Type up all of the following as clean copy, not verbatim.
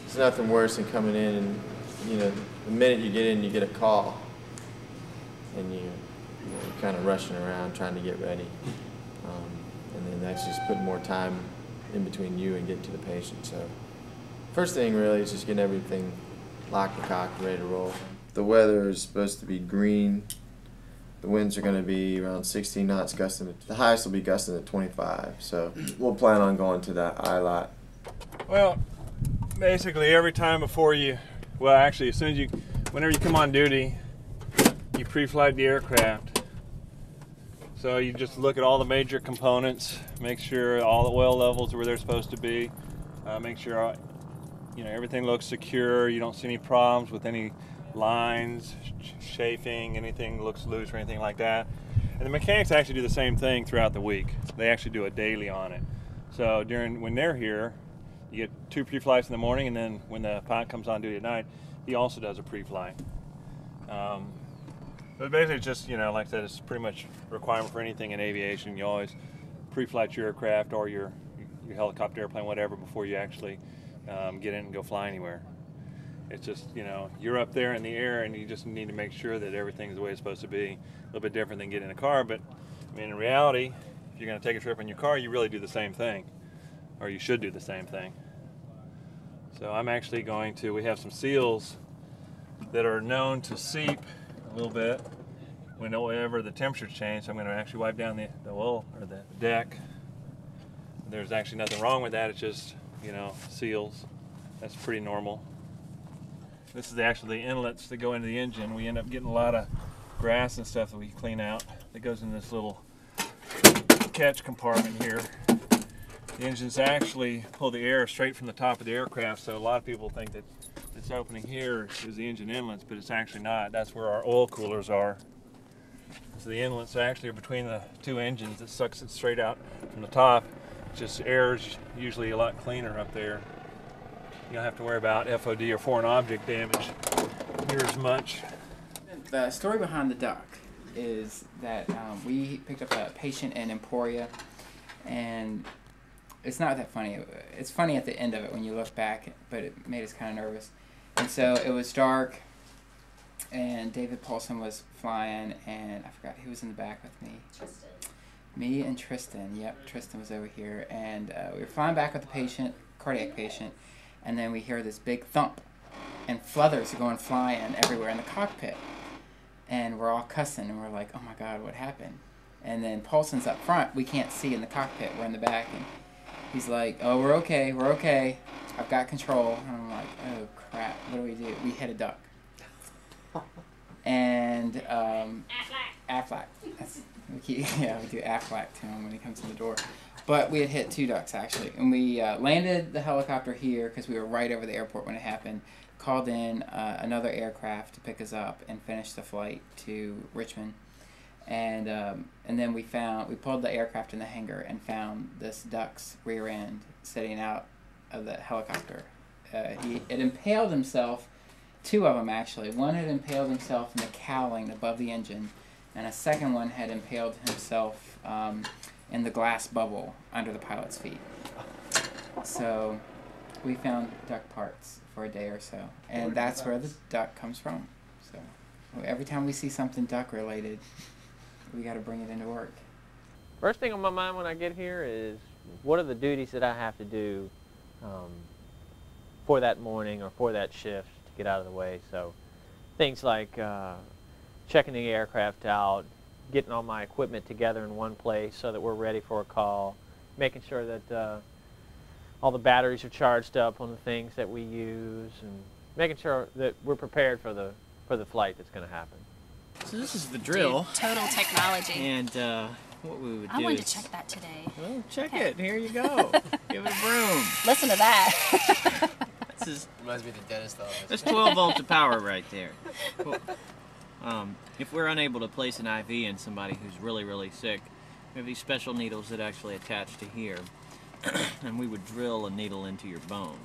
There's nothing worse than coming in and, you know, the minute you get in, you get a call, and you're kind of rushing around trying to get ready, and then that's just putting more time in between you and getting to the patient. So first thing really is just getting everything locked and cocked, ready to roll. The weather is supposed to be green. The winds are going to be around 16 knots gusting. The highest will be gusting at 25. So we'll plan on going to that eye lot. Well, basically every time before you, well actually as soon as you, whenever you come on duty, you pre-flight the aircraft. So you just look at all the major components, make sure all the oil levels are where they're supposed to be, make sure everything looks secure, you don't see any problems with any lines, chafing, anything looks loose or anything like that. And the mechanics actually do the same thing throughout the week. They actually do it daily on it. So when they're here, you get 2 pre-flights in the morning, and then when the pilot comes on duty at night, he also does a pre-flight. But basically it's just, like I said, it's pretty much a requirement for anything in aviation. You always pre-flight your aircraft or your helicopter, airplane, whatever, before you actually get in and go fly anywhere. It's just, you're up there in the air and you just need to make sure that everything's the way it's supposed to be. A little bit different than getting in a car, but I mean, in reality, if you're going to take a trip in your car, you really do the same thing, or you should do the same thing. So I'm actually going to, we have some seals that are known to seep a little bit whenever the temperatures change. So I'm going to actually wipe down the oil or the deck. There's actually nothing wrong with that. It's just, seals. That's pretty normal. This is actually the inlets that go into the engine. We end up getting a lot of grass and stuff that we clean out that goes in this little catch compartment here. The engines actually pull the air straight from the top of the aircraft, so a lot of people think that this opening here is the engine inlets, but it's actually not. That's where our oil coolers are. So the inlets actually are between the 2 engines. It sucks it straight out from the top. Just air is usually a lot cleaner up there. You don't have to worry about FOD or foreign object damage here as much. The story behind the duck is that we picked up a patient in Emporia, and it's not that funny. It's funny at the end of it when you look back, but it made us kind of nervous. And so it was dark, and David Paulson was flying, and I forgot who was in the back with me. Tristan. Me and Tristan. Yep, Tristan was over here, and we were flying back with the patient, cardiac patient, and then we hear this big thump, and fluthers are going flying everywhere in the cockpit, and we're all cussing, and we're like, oh my God, what happened? And then Paulson's up front. We can't see in the cockpit. We're in the back, and he's like, oh, we're okay. I've got control. And I'm like, oh crap, what do? We hit a duck. And Aflac. We do Aflac to him when he comes in the door. But we had hit 2 ducks actually, and we landed the helicopter here because we were right over the airport when it happened. Called in another aircraft to pick us up and finish the flight to Richmond. And then we pulled the aircraft in the hangar and found this duck's rear end sitting out of the helicopter. It impaled himself, 2 of them actually. One had impaled himself in the cowling above the engine, and a second one had impaled himself in the glass bubble under the pilot's feet. So we found duck parts for a day or so, and that's where the duck comes from. So every time we see something duck related, we got to bring it into work. First thing on my mind when I get here is what are the duties that I have to do for that morning or for that shift to get out of the way. So things like checking the aircraft out, getting all my equipment together in one place so that we're ready for a call, making sure that all the batteries are charged up on the things that we use, and making sure that we're prepared for the flight that's going to happen. So this is the drill. Dude, total technology. And what we would do I wanted is... to check that today. Well, check it. Here you go. Give it a broom. Listen to that. This is... Reminds me of the dentist office. That's 12 volts of power right there. Well, if we're unable to place an IV in somebody who's really, really sick, we have these special needles that actually attach to here. And we would drill a needle into your bone,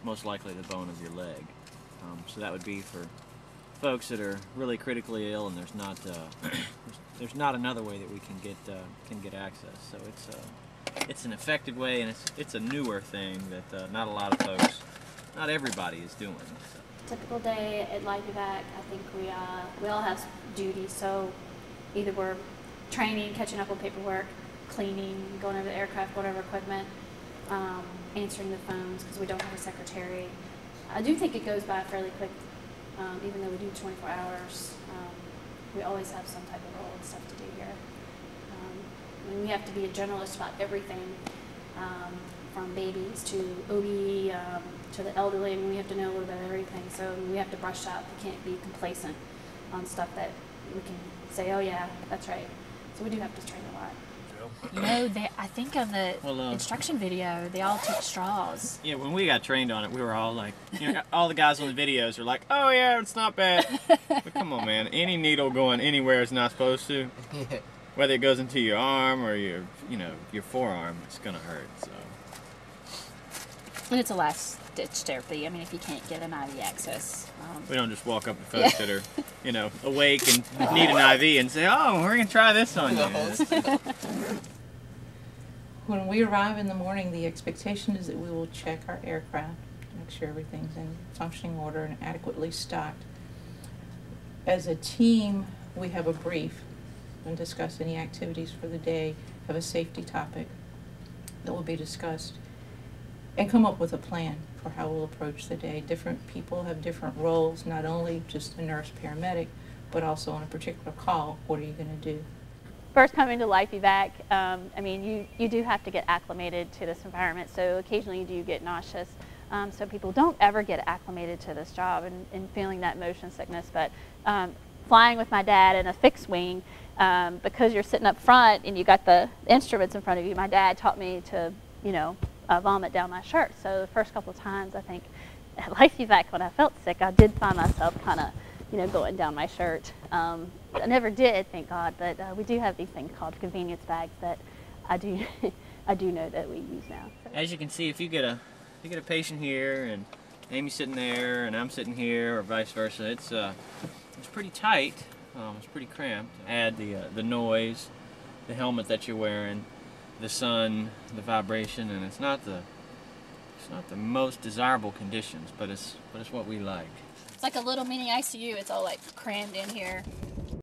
most likely the bone of your leg. So that would be for folks that are really critically ill, and there's not another way that we can get access. So it's an effective way, and it's a newer thing that not a lot of folks, not everybody is doing. So. Typical day at LifeEvac, I think we all have duties. So either we're training, catching up on paperwork, cleaning, going over the aircraft, going over equipment, answering the phones because we don't have a secretary. I do think it goes by fairly quick, even though we do 24 hours. We always have some type of role and stuff to do here. And we have to be a generalist about everything, from babies to OB to the elderly, and we have to know a little bit of everything. So we have to brush up. We can't be complacent on stuff that we can say, oh yeah, that's right. So we do have to train a lot. You know, I think on the instruction video, they all took straws. Yeah, when we got trained on it, we were all like, you know, all the guys on the videos are like, oh yeah, it's not bad. But come on, man, any needle going anywhere it's not supposed to, whether it goes into your arm or your forearm, it's gonna hurt. So. And it's a last-ditch therapy. I mean, if you can't get an IV access. We don't just walk up to folks that are, awake and need an IV and say, oh, we're going to try this on you. When we arrive in the morning, the expectation is that we will check our aircraft, make sure everything's in functioning order and adequately stocked. As a team, we have a brief and discuss any activities for the day, have a safety topic that will be discussed, and come up with a plan for how we'll approach the day. Different people have different roles, not only just a nurse paramedic, but also on a particular call, what are you going to do? First coming to LifeEvac, I mean, you do have to get acclimated to this environment, so occasionally you do get nauseous. So people don't ever get acclimated to this job and feeling that motion sickness. But flying with my dad in a fixed wing, because you're sitting up front and you got the instruments in front of you, my dad taught me to, vomit down my shirt. So the first couple of times, I think, at LifeEvac when I felt sick, I did find myself kind of, going down my shirt. I never did, thank God, but we do have these things called convenience bags that I do know that we use now. So. As you can see, if you get a patient here and Amy's sitting there and I'm sitting here, or vice versa, it's pretty tight. It's pretty cramped. Add the noise, the helmet that you're wearing, the sun, the vibration, and it's not the most desirable conditions, but it's what we like. It's like a little mini ICU. It's all like crammed in here.